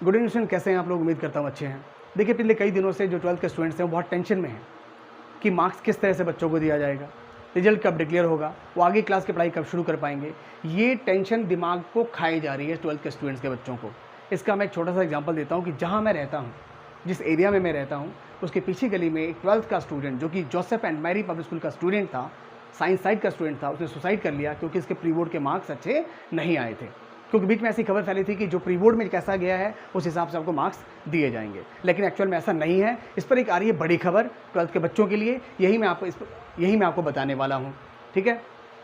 Good evening student, कैसे हैं आप लोग? उम्मीद करता हूँ अच्छे हैं। देखिए, पिछले कई दिनों से जो 12th के स्टूडेंट्स हैं वो बहुत टेंशन में हैं कि मार्क्स किस तरह से बच्चों को दिया जाएगा, रिजल्ट कब डिक्लेयर होगा, वो आगे क्लास की पढ़ाई कब शुरू कर पाएंगे। ये टेंशन दिमाग को खाई जा रही है 12th के स्टूडेंट्स के बच्चों को। इसका मैं एक छोटा सा एग्जाम्पल देता हूँ कि जहाँ मैं रहता हूँ, जिस एरिया में मैं रहता हूँ, उसके पीछे गली में एक 12th का स्टूडेंट जो कि Joseph and Mary public school का स्टूडेंट था, साइंस साइड का स्टूडेंट था, उसने सुसाइड कर लिया क्योंकि इसके प्री बोर्ड के मार्क्स अच्छे नहीं आए थे। क्योंकि बीच में ऐसी खबर फैली थी कि जो प्री बोर्ड में कैसा गया है उस हिसाब से आपको मार्क्स दिए जाएंगे, लेकिन एक्चुअल में ऐसा नहीं है। इस पर एक आ रही है बड़ी खबर 12th के बच्चों के लिए, यही मैं आपको बताने वाला हूँ, ठीक है।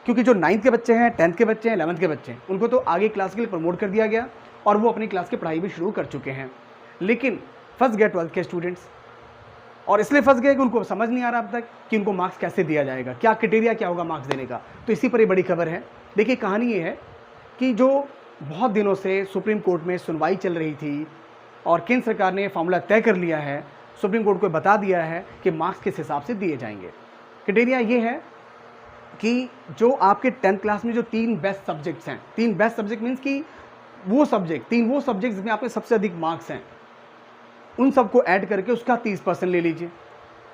क्योंकि जो 9th के बच्चे हैं, 10th के बच्चे हैं, 11th के बच्चे हैं, उनको तो आगे क्लास के लिए प्रमोट कर दिया गया और वो अपनी क्लास की पढ़ाई भी शुरू कर चुके हैं, लेकिन फंस गए 12th के स्टूडेंट्स। और इसलिए फंस गए कि उनको समझ नहीं आ रहा अब तक कि उनको मार्क्स कैसे दिया जाएगा, क्या क्राइटेरिया क्या होगा मार्क्स देने का। तो इसी पर ये बड़ी खबर है। देखिए, कहानी ये है कि जो बहुत दिनों से सुप्रीम कोर्ट में सुनवाई चल रही थी और केंद्र सरकार ने फॉर्मूला तय कर लिया है, सुप्रीम कोर्ट को बता दिया है कि मार्क्स किस हिसाब से दिए जाएंगे। क्राइटेरिया ये है कि जो आपके 10th क्लास में जो 3 बेस्ट सब्जेक्ट्स हैं, 3 बेस्ट सब्जेक्ट मीन्स कि वो सब्जेक्ट जिसमें आपके सबसे अधिक मार्क्स हैं, उन सबको ऐड करके उसका 30% ले लीजिए,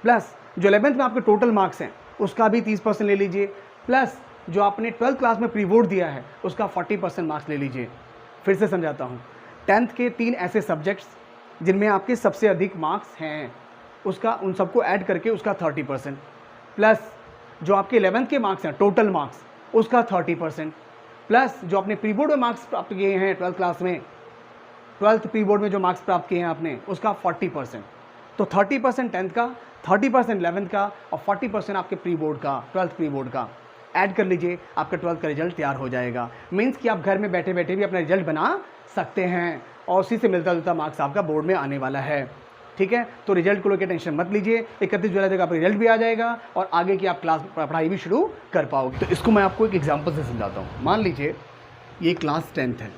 प्लस जो 11th में आपके टोटल मार्क्स हैं उसका भी 30% ले लीजिए, प्लस जो आपने 12th क्लास में प्री बोर्ड दिया है उसका 40% मार्क्स ले लीजिए। फिर से समझाता हूँ, 10th के 3 ऐसे सब्जेक्ट्स जिनमें आपके सबसे अधिक मार्क्स हैं, उसका उन सबको ऐड करके उसका 30%, प्लस जो आपके 11th के मार्क्स हैं टोटल मार्क्स उसका 30%, प्लस जो आपने प्री बोर्ड में मार्क्स प्राप्त किए हैं 12th क्लास में, 12th प्री बोर्ड में जो मार्क्स प्राप्त किए हैं आपने उसका 40%। तो 30% 10th का, 30% 11th का और 40% आपके प्री बोर्ड का, 12th प्री बोर्ड का ऐड कर लीजिए, आपका 12th का रिजल्ट तैयार हो जाएगा। मीन्स कि आप घर में बैठे बैठे भी अपना रिजल्ट बना सकते हैं और उसी से मिलता जुलता मार्क्स आपका बोर्ड में आने वाला है, ठीक है। तो रिजल्ट को लेकर टेंशन मत लीजिए, 31 जुलाई तक आपका रिजल्ट भी आ जाएगा और आगे की आप क्लास पढ़ाई भी शुरू कर पाओगे। तो इसको मैं आपको एक एग्जाम्पल से समझाता हूँ। मान लीजिए ये क्लास 10th है,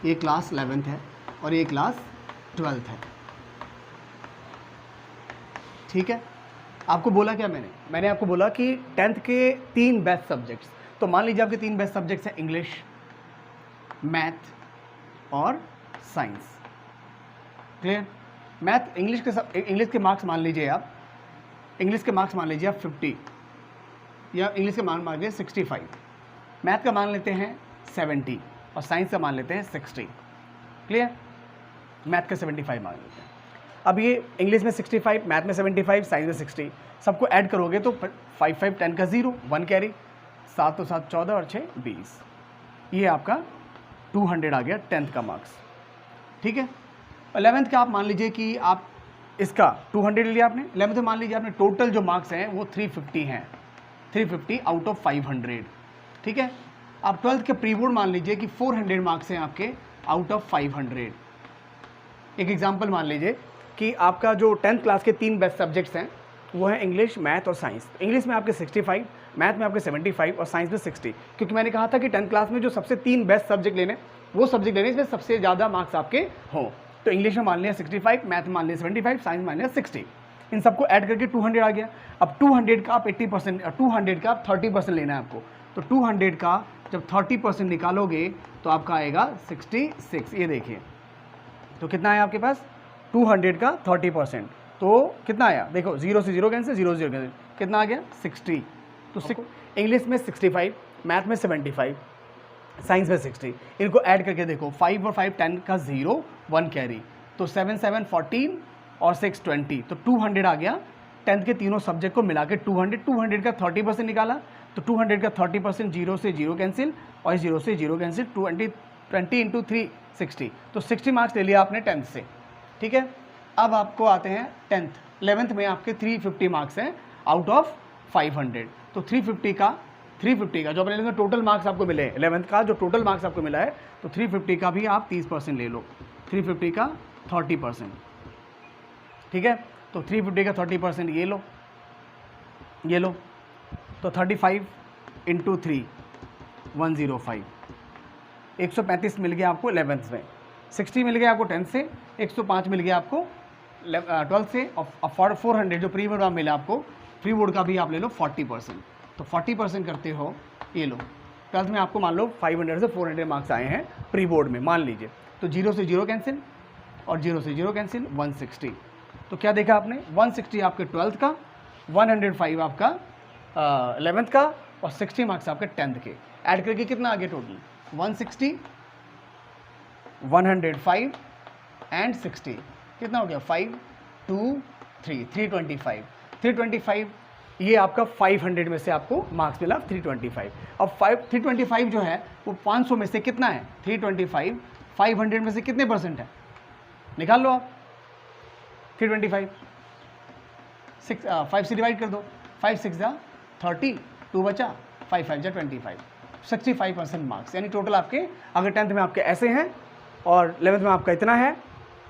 ये क्लास 11th है और ये क्लास 12th है, ठीक है। आपको बोला क्या मैंने आपको बोला कि 10th के 3 बेस्ट सब्जेक्ट्स। तो मान लीजिए आपके 3 बेस्ट सब्जेक्ट्स हैं इंग्लिश, मैथ और साइंस। क्लियर? मैथ इंग्लिश के मार्क्स मान लीजिए आप, इंग्लिश के मार्क्स मान लीजिए आप 50 या इंग्लिश के मान लीजिए 65, मैथ का मान लेते हैं 70 और साइंस का मान लेते हैं 60। क्लियर? मैथ का 75 मान लेते हैं। अब ये इंग्लिश में 65, मैथ में 75, साइंस में 60, सबको ऐड करोगे तो 5 5 10 का 0, 1 कैरी, 7 तो 7 14 और 6 20। ये आपका 200 आ गया 10th का मार्क्स, ठीक है। 11th का आप मान लीजिए कि आप इसका 200 ले लिया आपने। 11th में मान लीजिए आपने टोटल जो मार्क्स हैं वो 350 हैं, 350 आउट ऑफ 500, ठीक है। आप 12th के प्री बोर्ड मान लीजिए कि 400 मार्क्स हैं आपके आउट ऑफ 500। एक एग्जाम्पल मान लीजिए कि आपका जो 10th क्लास के 3 बेस्ट सब्जेक्ट्स हैं वो है इंग्लिश, मैथ और साइंस। इंग्लिश में आपके 65, मैथ में आपके 75 और साइंस में 60, क्योंकि मैंने कहा था कि 10th क्लास में जो सबसे 3 बेस्ट सब्जेक्ट लेने, वो सब्जेक्ट लेने इसमें सबसे ज़्यादा मार्क्स आपके हों। तो इंग्लिश में मान लिया 65, मैथ में मान लिया 75, साइंस में मान लिया 60। इन सबको ऐड करके 200 आ गया। अब 200 का आप 80%, 200 का आप 30% लेना है आपको। तो 200 का जब 30% निकालोगे तो आपका आएगा 66। ये देखिए, तो कितना आया आपके पास? 200 का 30%, तो कितना आया? देखो, 0 से 0 कैंसिल, 0 से 0 कैंसिल, कितना आ गया? 60। तो इंग्लिश में 65, मैथ में 75, साइंस में 60। इनको ऐड करके देखो, 5 और 5 10 का 0, 1 कैरी, तो 7 7 14 और 6 20। तो 200 आ गया 10th के तीनों सब्जेक्ट को मिला के 200 का 30% निकाला, तो 200 का 30%, 0 से 0 कैंसिल और 0 से 0 कैंसिल, 20 इंटू 3 60। तो 60 मार्क्स ले लिया आपने 10th से, ठीक है। अब आपको आते हैं 10th। 11th में आपके 350 मार्क्स हैं आउट ऑफ 500। तो 350 का जो अपने टोटल मार्क्स आपको मिले, 11th का जो टोटल मार्क्स आपको मिला है, तो 350 का भी आप 30% ले लो, 350 का 30%, ठीक है। तो 350 का 30% ये लो, तो 35 इंटू 3 105, 135 मिल गया आपको 11th में, 60 मिल गया आपको 10th से, 105 मिल गया आपको 12th से, और 400 जो प्री बोर्ड मिला आपको, प्री बोर्ड का भी आप ले लो 40%। तो 40% करते हो, ये लो 12th में आपको मान लो 500 से 400 मार्क्स आए हैं प्री बोर्ड में, मान लीजिए। तो 0 से 0 कैंसिल और 0 से 0 कैंसिल, 160। तो क्या देखा आपने, 160 आपके 12th का, 105 आपका 11th का और 60 मार्क्स आपके 10th के। ऐड करके कितना आ गया टोटल, 160, 105 एंड 60, कितना हो गया 5, 2, 3, 325। 325 ये आपका 500 में से आपको मार्क्स मिला 325। अब 325 जो है वो 500 में से कितना है, 325 500 में से कितने परसेंट है, निकाल लो आप। 325 5 से डिवाइड कर दो, 5 6 जा 30, 2 बचा, 5 5 जा 25, 65% मार्क्स। यानी टोटल आपके अगर 10th में आपके ऐसे हैं और 11th में आपका इतना है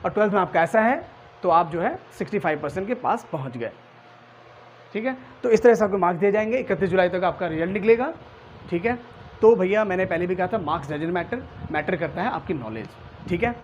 और 12th में आपका ऐसा है, तो आप जो है 65% के पास पहुंच गए। ठीक है, तो इस तरह से आपको मार्क्स दिए जाएंगे। 31 जुलाई तक आपका रिजल्ट निकलेगा। ठीक है, तो भैया मैंने पहले भी कहा था मार्क्स डजंट मैटर, मैटर करता है आपकी नॉलेज। ठीक है।